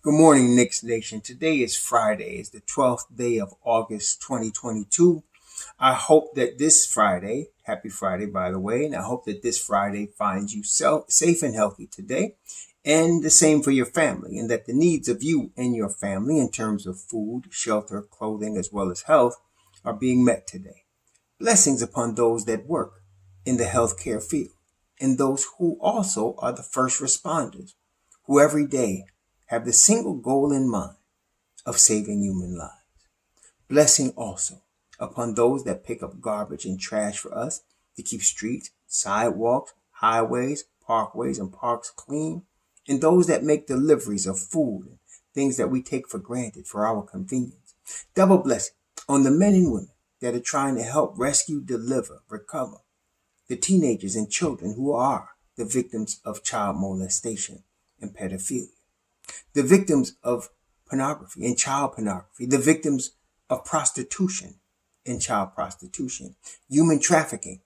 Good morning, Knicks Nation. Today is Friday. It's the 12th day of August 2022. I hope that this Friday, happy Friday, by the way, and I hope that this Friday finds you safe and healthy today, and the same for your family, and that the needs of you and your family in terms of food, shelter, clothing, as well as health are being met today. Blessings upon those that work in the healthcare field and those who also are the first responders, who every day have the single goal in mind of saving human lives. Blessing also upon those that pick up garbage and trash for us to keep streets, sidewalks, highways, parkways, and parks clean, and those that make deliveries of food and things that we take for granted for our convenience. Double blessing on the men and women that are trying to help rescue, deliver, recover the teenagers and children who are the victims of child molestation and pedophilia, the victims of pornography and child pornography, the victims of prostitution and child prostitution, human trafficking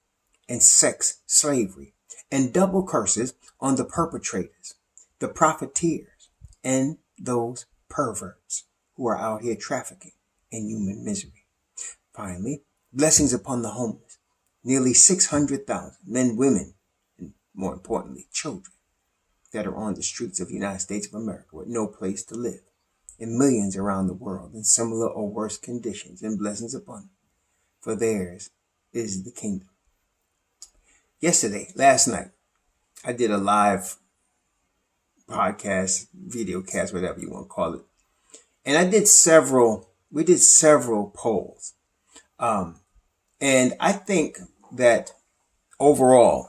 and sex slavery, and double curses on the perpetrators, the profiteers, and those perverts who are out here trafficking in human misery. Finally, blessings upon the homeless, nearly 600,000 men, women, and more importantly, children that are on the streets of the United States of America with no place to live, and millions around the world in similar or worse conditions, and blessings upon them, for theirs is the kingdom. Last night, I did a live podcast, video cast, whatever you want to call it, and we did several polls, and I think that overall,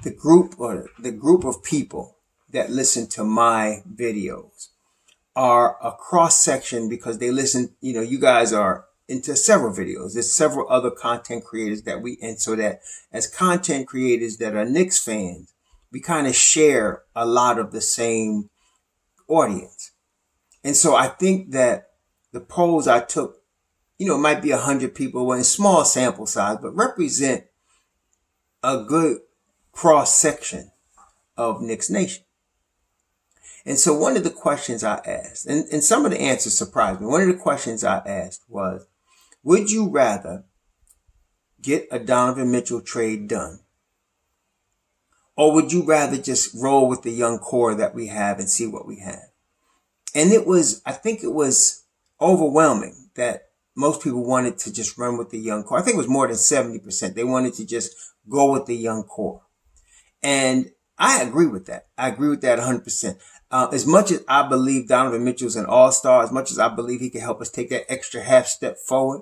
the group of people that listen to my videos are a cross section because they listen, you guys are into several videos. There's several other content creators and so that as content creators that are Knicks fans, we kind of share a lot of the same audience. And so I think that the polls I took, it might be 100 people in small sample size, but represent a good cross section of Knicks Nation. And so one of the questions I asked, and some of the answers surprised me. One of the questions I asked was, would you rather get a Donovan Mitchell trade done? Or would you rather just roll with the young core that we have and see what we have? And I think it was overwhelming that most people wanted to just run with the young core. I think it was more than 70%. They wanted to just go with the young core. And I agree with that. I agree with that 100%. As much as I believe Donovan Mitchell's an all-star, as much as I believe he can help us take that extra half step forward,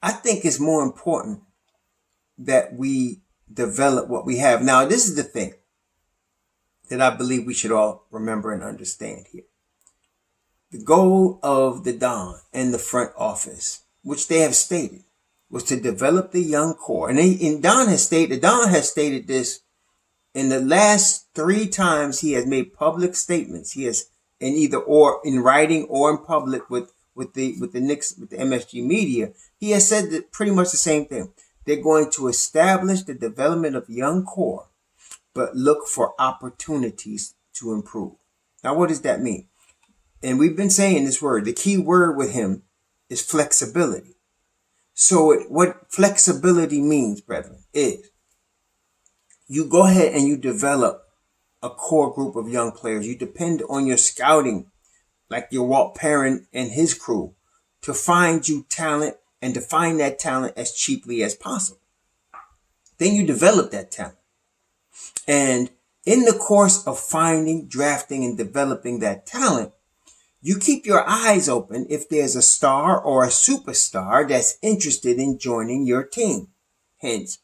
I think it's more important that we develop what we have. Now, this is the thing that I believe we should all remember and understand here. The goal of the Don and the front office, which they have stated, was to develop the young core. And Don has stated this in the last 3 times he has made public statements. He has in writing or in public with the Knicks, with the MSG media. He has said that pretty much the same thing. They're going to establish the development of young core, but look for opportunities to improve. Now, what does that mean? And we've been saying this word. The key word with him is flexibility. So what flexibility means, brethren, is you go ahead and you develop a core group of young players. You depend on your scouting, like your Walt Perrin and his crew, to find you talent and to find that talent as cheaply as possible. Then you develop that talent. And in the course of finding, drafting, and developing that talent, you keep your eyes open if there's a star or a superstar that's interested in joining your team. Hence,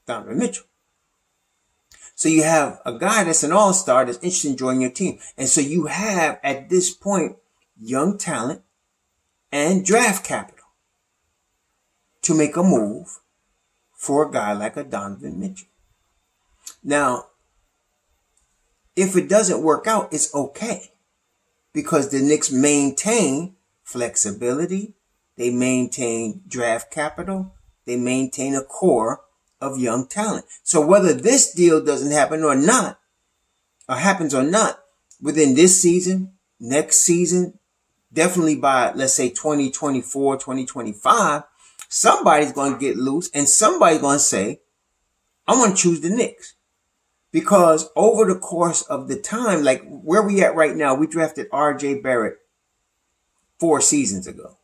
Donovan Mitchell. So you have a guy that's an all-star that's interested in joining your team. And so you have, at this point, young talent and draft capital to make a move for a guy like a Donovan Mitchell. Now, if it doesn't work out, it's okay. Because the Knicks maintain flexibility, they maintain draft capital, they maintain a core of young talent. So whether this deal doesn't happen or not, or happens or not, within this season, next season, definitely by, let's say, 2024, 2025, somebody's going to get loose and somebody's going to say, I'm going to choose the Knicks. Because over the course of the time, like where we at right now, we drafted R.J. Barrett 4 seasons ago.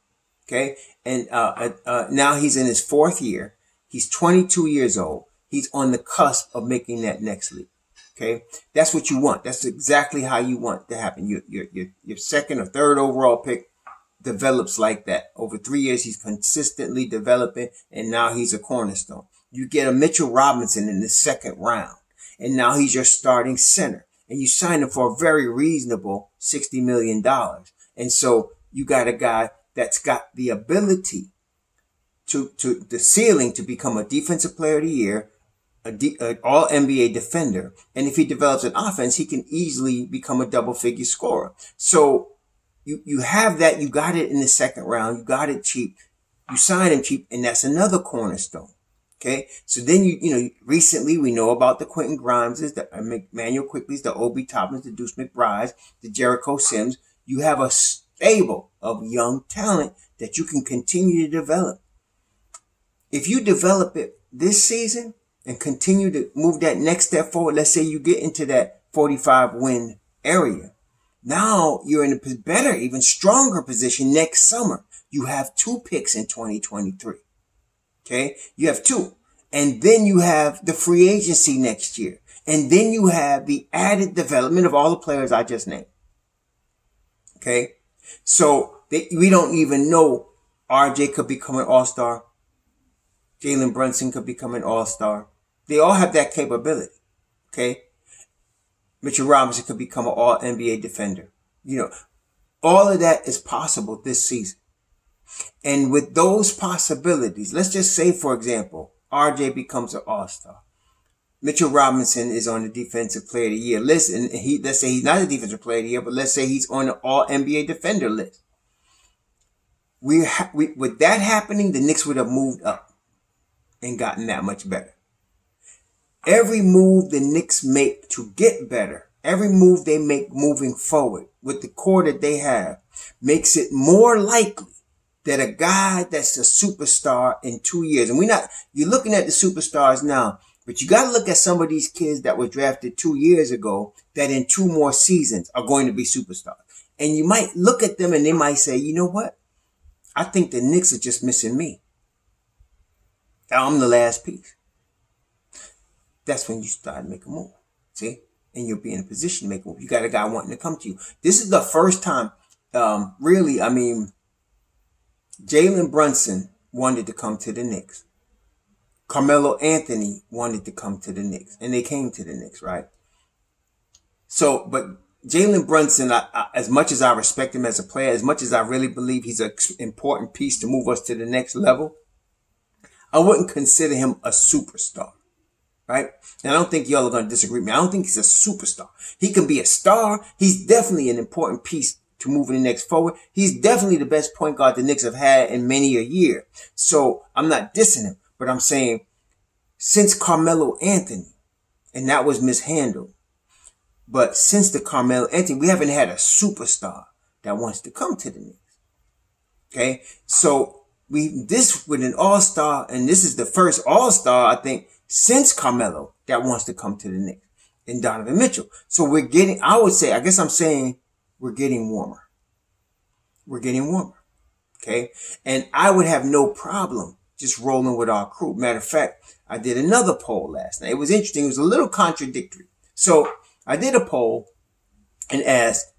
Okay. And now he's in his 4th year. He's 22 years old. He's on the cusp of making that next leap. Okay. That's what you want. That's exactly how you want to happen. Your second or third overall pick develops like that. Over 3 years, he's consistently developing, and now he's a cornerstone. You get a Mitchell Robinson in the 2nd round, and now he's your starting center, and you sign him for a very reasonable $60 million. And so you got a guy that's got the ability to the ceiling to become a defensive player of the year, an all NBA defender. And if he develops an offense, he can easily become a double-figure scorer. So you have that. You got it in the 2nd round. You got it cheap. You signed him cheap, and that's another cornerstone. Okay. So then recently we know about the Quentin Grimeses, the Emmanuel Quickleys, the Obi Toppins, the Deuce McBrides, the Jericho Sims. You have a stable of young talent that you can continue to develop. If you develop it this season and continue to move that next step forward, let's say you get into that 45 win area. Now you're in a better, even stronger position next summer. You have 2 picks in 2023. Okay. You have 2. And then you have the free agency next year. And then you have the added development of all the players I just named. Okay. So we don't even know RJ could become an all-star. Jalen Brunson could become an all-star. They all have that capability. Okay. Mitchell Robinson could become an all NBA defender. All of that is possible this season. And with those possibilities, let's just say, for example, RJ becomes an all-star. Mitchell Robinson is on the defensive player of the year list. And let's say he's not a defensive player of the year, but let's say he's on the all NBA defender list. With that happening, the Knicks would have moved up and gotten that much better. Every move the Knicks make to get better, every move they make moving forward with the core that they have, makes it more likely that a guy that's a superstar in 2 years, and you're looking at the superstars now, but you got to look at some of these kids that were drafted 2 years ago that in 2 more seasons are going to be superstars. And you might look at them and they might say, you know what? I think the Knicks are just missing me. I'm the last piece. That's when you start to make a move. See? And you'll be in a position to make a move. You got a guy wanting to come to you. This is the first time, Jalen Brunson wanted to come to the Knicks. Carmelo Anthony wanted to come to the Knicks. And they came to the Knicks, right? So, but Jalen Brunson, as much as I respect him as a player, as much as I really believe he's an important piece to move us to the next level, I wouldn't consider him a superstar, right? And I don't think y'all are going to disagree with me. I don't think he's a superstar. He can be a star. He's definitely an important piece to moving the Knicks forward. He's definitely the best point guard the Knicks have had in many a year. So I'm not dissing him, but I'm saying since Carmelo Anthony, and that was mishandled, but since the Carmelo Anthony, we haven't had a superstar that wants to come to the Knicks. Okay. So this with an all-star, and this is the first all-star, I think, since Carmelo that wants to come to the Knicks, and Donovan Mitchell. So we're getting warmer. We're getting warmer. Okay. And I would have no problem just rolling with our crew. Matter of fact, I did another poll last night. It was interesting. It was a little contradictory. So I did a poll and asked,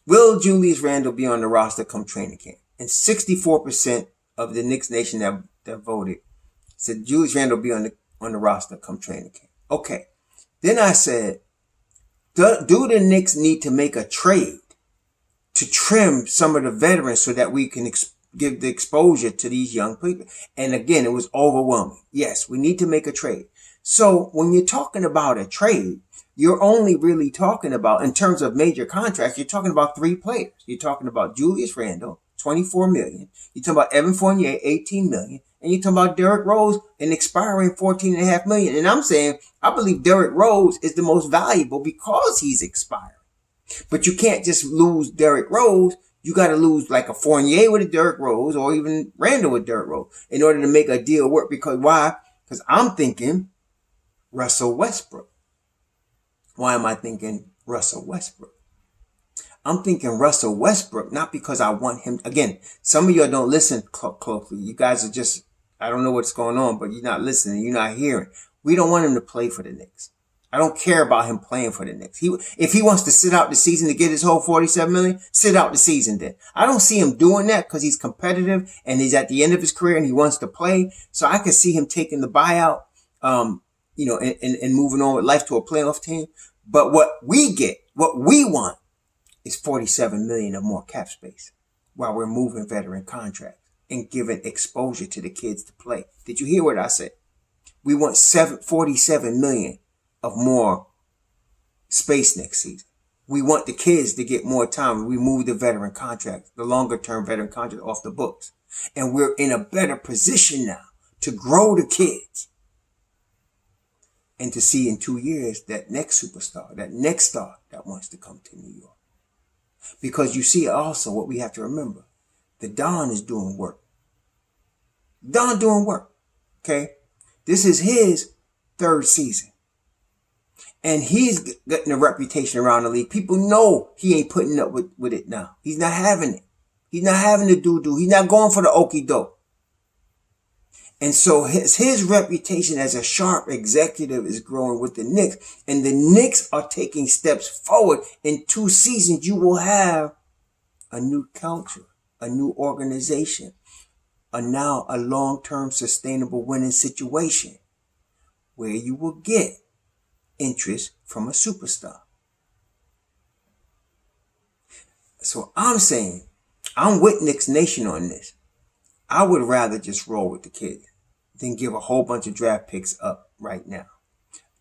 will Julius Randle be on the roster come training camp? And 64% of the Knicks Nation that voted said Julius Randle be on the roster come training camp. Okay. Then I said, do the Knicks need to make a trade to trim some of the veterans so that we can give the exposure to these young people? And again, it was overwhelming. Yes, we need to make a trade. So when you're talking about a trade, you're only really talking about, in terms of major contracts, you're talking about 3 players. You're talking about Julius Randle, $24 million. You're talking about Evan Fournier, $18 million. And you're talking about Derrick Rose, an expiring $14.5 million. And I'm saying, I believe Derrick Rose is the most valuable because he's expiring. But you can't just lose Derrick Rose. You got to lose like a Fournier with a Derrick Rose or even Randall with Derrick Rose in order to make a deal work. Because why? Because I'm thinking Russell Westbrook. Why am I thinking Russell Westbrook? I'm thinking Russell Westbrook, not because I want him. Again, some of y'all don't listen closely. You guys are just, I don't know what's going on, but you're not listening. You're not hearing. We don't want him to play for the Knicks. I don't care about him playing for the Knicks. If he wants to sit out the season to get his whole $47 million, sit out the season then. I don't see him doing that because he's competitive and he's at the end of his career and he wants to play. So I could see him taking the buyout, and moving on with life to a playoff team. But what we want is $47 million or more cap space while we're moving veteran contracts and giving exposure to the kids to play. Did you hear what I said? We want $47 million of more space next season. We want the kids to get more time. We move the veteran contract, the longer term veteran contract off the books. And we're in a better position now to grow the kids. And to see in 2 years that next superstar, that next star that wants to come to New York. Because you see also what we have to remember. The Don is doing work. Don doing work. Okay? This is his third season. And he's getting a reputation around the league. People know he ain't putting up with it now. He's not having it. He's not having the doo-doo. He's not going for the okie doke. And so his reputation as a sharp executive is growing with the Knicks. And the Knicks are taking steps forward. In 2 seasons, you will have a new culture, a new organization, now a long-term sustainable winning situation where you will get interest from a superstar. So I'm saying, I'm with Knicks Nation on this. I would rather just roll with the kids than give a whole bunch of draft picks up right now.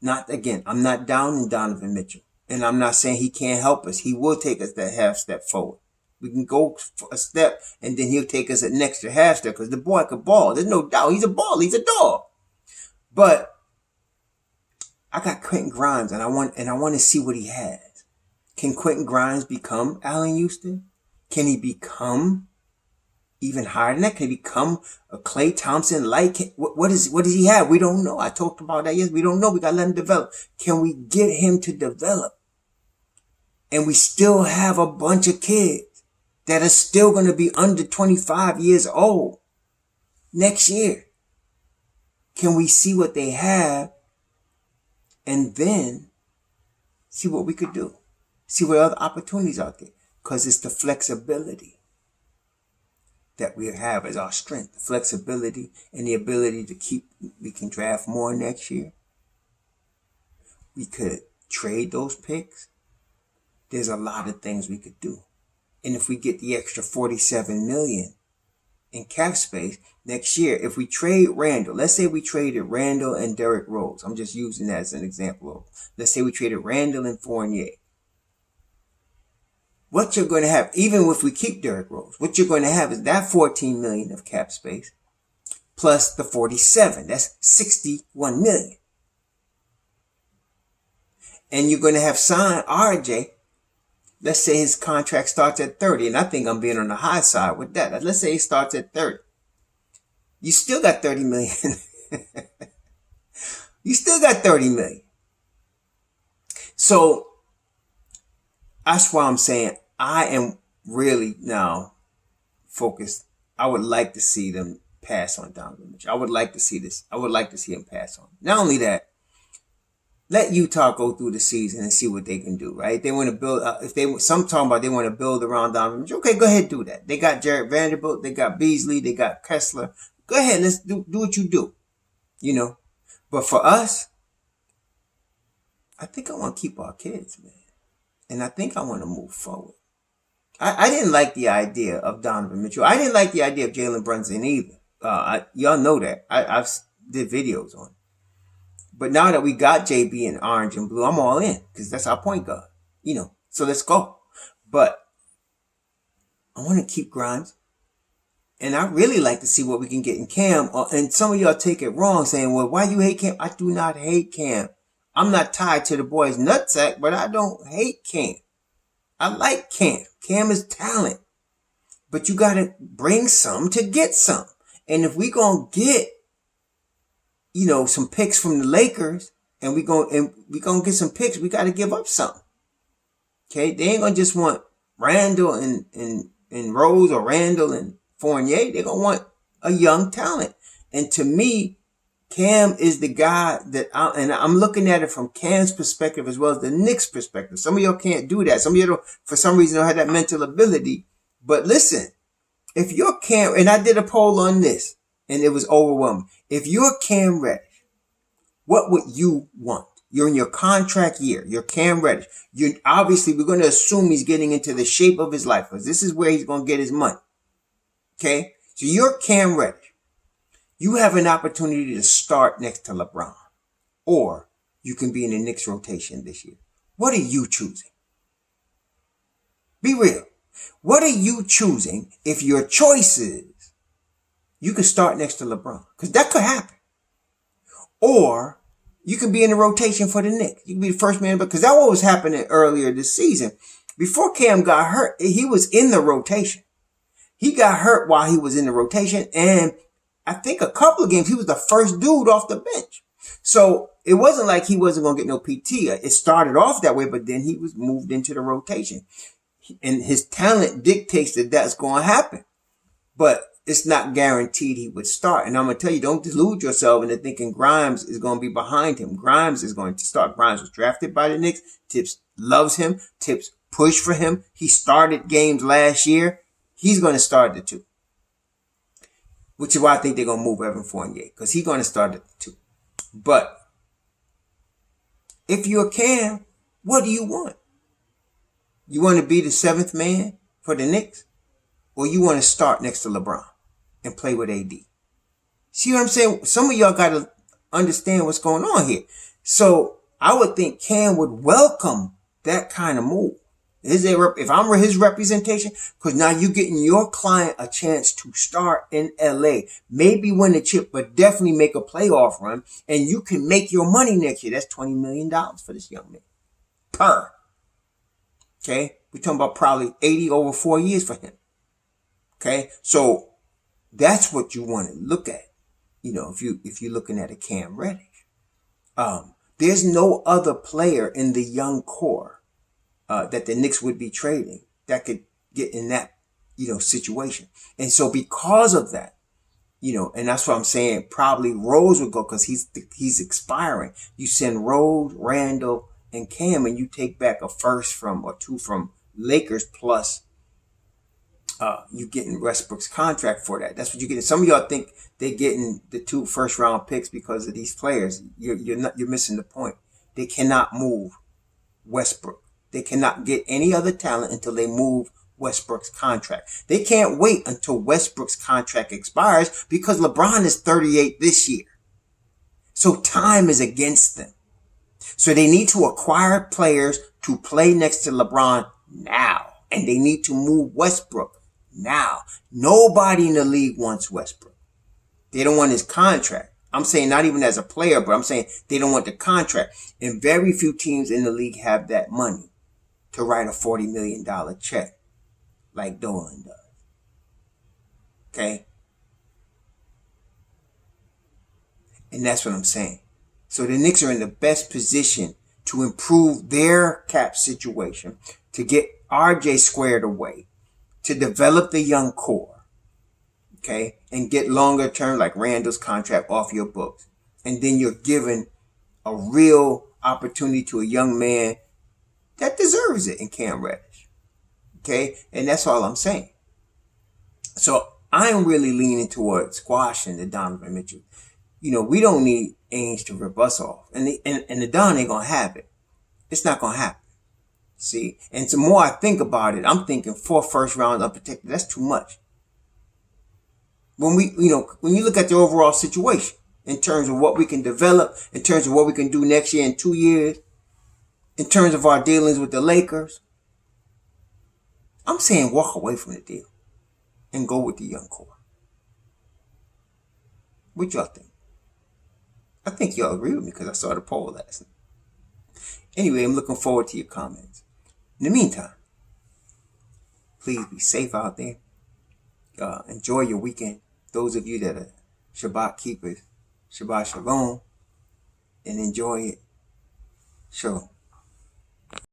I'm not down in Donovan Mitchell. And I'm not saying he can't help us. He will take us that half step forward. We can go for a step and then he'll take us an extra half step because the boy can ball. There's no doubt. He's a baller. He's a dog. But I got Quentin Grimes and I want to see what he has. Can Quentin Grimes become Allen Houston? Can he become even higher than that? Can he become a Klay Thompson like? What does he have? We don't know. I talked about that. Yes, we don't know. We got to let him develop. Can we get him to develop? And we still have a bunch of kids that are still going to be under 25 years old next year. Can we see what they have and then see what we could do? See what other opportunities out there. Because it's the flexibility that we have as our strength. The flexibility and the ability to we can draft more next year. We could trade those picks. There's a lot of things we could do. And if we get the extra $47 million in cap space next year, if we trade Randall, let's say we traded Randall and Derrick Rose. I'm just using that as an example. Let's say we traded Randall and Fournier. What you're going to have, even if we keep Derrick Rose, what you're going to have is that $14 million of cap space plus the 47. That's $61 million. And you're going to have signed RJ. Let's say his contract starts at 30. And I think I'm being on the high side with that. Let's say it starts at 30. You still got $30 million. You still got $30 million. So that's why I'm saying I am really now focused. I would like to see them pass on Donovan Mitchell. I would like to see this. I would like to see him pass on. Not only that, let Utah go through the season and see what they can do, right? They want to build, some talking about they want to build around Donovan Mitchell. Okay, go ahead and do that. They got Jared Vanderbilt. They got Beasley. They got Kessler. Go ahead. Let's do what you do, But for us, I think I want to keep our kids, man. And I think I want to move forward. I didn't like the idea of Donovan Mitchell. I didn't like the idea of Jalen Brunson either. Y'all know that. I've did videos on it. But now that we got JB in orange and blue, I'm all in because that's our point guard. So let's go. But I want to keep Grimes. And I really like to see what we can get in Cam. And some of y'all take it wrong saying, well, why you hate Cam? I do not hate Cam. I'm not tied to the boy's nutsack, but I don't hate Cam. I like Cam. Cam is talent. But you got to bring some to get some. And if we going to get, some picks from the Lakers and we going to get some picks, we got to give up something. Okay? They ain't going to just want Randall and Rose or Randall and Fournier. They're going to want a young talent. And to me, Cam is the guy I'm looking at it from Cam's perspective as well as the Knicks' perspective. Some of y'all can't do that. Some of y'all for some reason don't have that mental ability. But listen, if you're Cam, and I did a poll on this, and it was overwhelming. If you're Cam Reddish, what would you want? You're in your contract year. You're Cam Reddish. Obviously, we're going to assume he's getting into the shape of his life because this is where he's going to get his money. Okay? So you're Cam Reddish. You have an opportunity to start next to LeBron. Or you can be in the Knicks rotation this year. What are you choosing? Be real. What are you choosing if your choice is you can start next to LeBron? Because that could happen. Or you can be in the rotation for the Knicks. You can be the first man, because that was happening earlier this season. Before Cam got hurt, he was in the rotation. He got hurt while he was in the rotation. And I think a couple of games, he was the first dude off the bench. So it wasn't like he wasn't going to get no PT. It started off that way, but then he was moved into the rotation. And his talent dictates that that's going to happen. But it's not guaranteed he would start. And I'm going to tell you, don't delude yourself into thinking Grimes is going to be behind him. Grimes is going to start. Grimes was drafted by the Knicks. Tips loves him. Tips push for him. He started games last year. He's going to start the two. Which is why I think they're going to move Evan Fournier, because he's going to start at the two. But if you're Cam, what do you want? You want to be the seventh man for the Knicks? Or you want to start next to LeBron and play with AD? See what I'm saying? Some of y'all got to understand what's going on here. So I would think Cam would welcome that kind of move. If I'm his representation, because now you're getting your client a chance to start in LA, maybe win the chip, but definitely make a playoff run, and you can make your money next year. That's $20 million for this young man. Per. Okay? We're talking about probably 80 over 4 years for him. Okay? So that's what you want to look at. If you're looking at a Cam Reddish. There's no other player in the young core that the Knicks would be trading that could get in that, situation. And so because of that, and that's what I'm saying, probably Rose would go because he's expiring. You send Rose, Randall, and Cam, and you take back a first or two from Lakers plus you getting Westbrook's contract for that. That's what you get. Some of y'all think they're getting the 2 first-round picks because of these players. You're missing the point. They cannot move Westbrook. They cannot get any other talent until they move Westbrook's contract. They can't wait until Westbrook's contract expires because LeBron is 38 this year. So time is against them. So they need to acquire players to play next to LeBron now. And they need to move Westbrook now. Nobody in the league wants Westbrook. They don't want his contract. I'm saying not even as a player, but I'm saying they don't want the contract. And very few teams in the league have that money to write a $40 million check like Dolan does. Okay? And that's what I'm saying. So the Knicks are in the best position to improve their cap situation, to get RJ squared away, to develop the young core, okay, and get longer term like Randall's contract off your books. And then you're giving a real opportunity to a young man that deserves it in Cam Reddish. Okay? And that's all I'm saying. So I'm really leaning towards squashing the Donovan Mitchell. We don't need Ainge to rip us off. And the Don ain't going to have it. It's not going to happen. See? And the more I think about it, I'm thinking 4 first rounds unprotected. That's too much. When when you look at the overall situation, in terms of what we can develop, in terms of what we can do next year in 2 years, in terms of our dealings with the Lakers, I'm saying walk away from the deal and go with the young core. What y'all think? I think y'all agree with me because I saw the poll last night. Anyway, I'm looking forward to your comments. In the meantime, Please be safe out there. Enjoy your weekend. Those of you that are Shabbat keepers, Shabbat Shalom, and enjoy it. Sure.